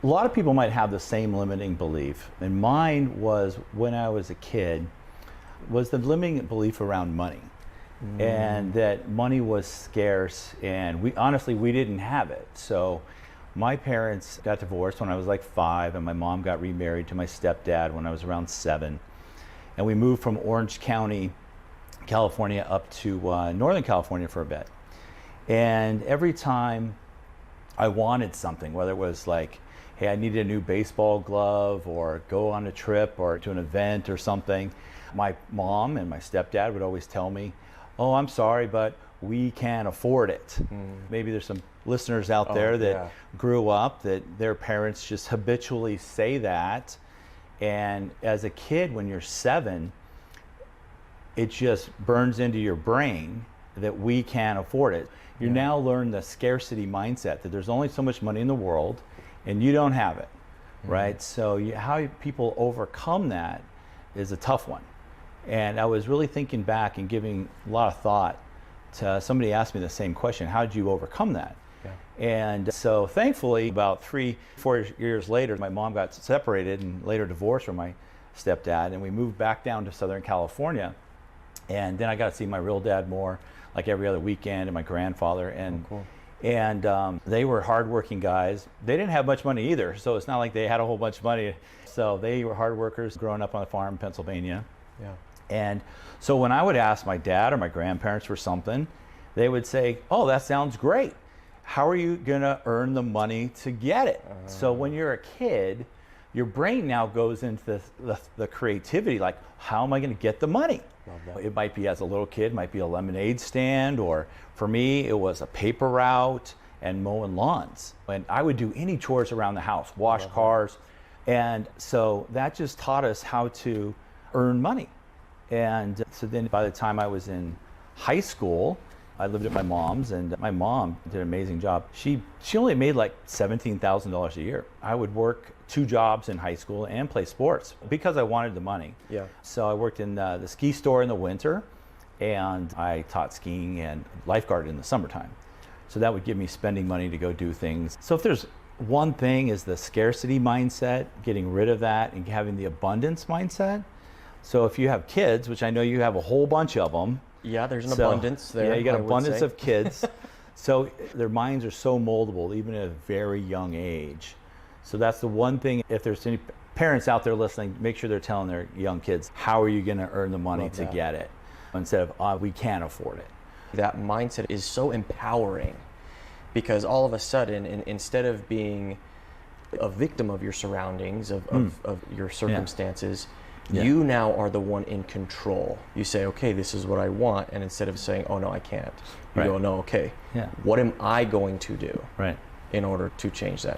A lot of people might have the same limiting belief, and mine was when I was a kid, was the limiting belief around money. And that money was scarce, and we didn't have it. So my parents got divorced when I was like 5, and my mom got remarried to my stepdad when I was around 7. And we moved from Orange County, California, up to Northern California for a bit. And every time I wanted something, whether it was like, hey, I needed a new baseball glove, or go on a trip, or to an event or something, my mom and my stepdad would always tell me, oh, I'm sorry, but we can't afford it. Maybe there's some listeners out there that grew up that their parents just habitually say that. And as a kid, when you're 7, it just burns into your brain that we can't afford it. You now learn the scarcity mindset, that there's only so much money in the world and you don't have it, right? So how people overcome that is a tough one. And I was really thinking back and giving a lot of thought to, somebody asked me the same question, how did you overcome that? And so thankfully, about 3-4 years later, my mom got separated and later divorced from my stepdad, and we moved back down to Southern California. And then I got to see my real dad more, like every other weekend, and my grandfather. And they were hardworking guys. They didn't have much money either, so it's not like they had a whole bunch of money. So they were hard workers growing up on a farm in Pennsylvania. And so when I would ask my dad or my grandparents for something, they would say, oh, that sounds great. How are you gonna earn the money to get it? So when you're a kid, your brain now goes into the creativity, like, how am I gonna get the money? It might be, as a little kid, might be a lemonade stand, or for me, it was a paper route and mowing lawns. And I would do any chores around the house, wash cars. And so that just taught us how to earn money. And so then by the time I was in high school, I lived at my mom's, and my mom did an amazing job. She only made like $17,000 a year. I would work 2 jobs in high school and play sports because I wanted the money. So I worked in the ski store in the winter, and I taught skiing and lifeguard in the summertime. So that would give me spending money to go do things. So if there's one thing, is the scarcity mindset, getting rid of that and having the abundance mindset. So if you have kids, which I know you have a whole bunch of them. There's an abundance there. You got abundance of kids. So their minds are so moldable, even at a very young age. So that's the one thing, if there's any parents out there listening, make sure they're telling their young kids, how are you gonna earn the money to get it? Instead of, we can't afford it. That mindset is so empowering, because all of a sudden, instead of being a victim of your surroundings, of your circumstances, you now are the one in control. You say, okay, this is what I want, and instead of saying, oh no, I can't, you go, no, okay, what am I going to do in order to change that?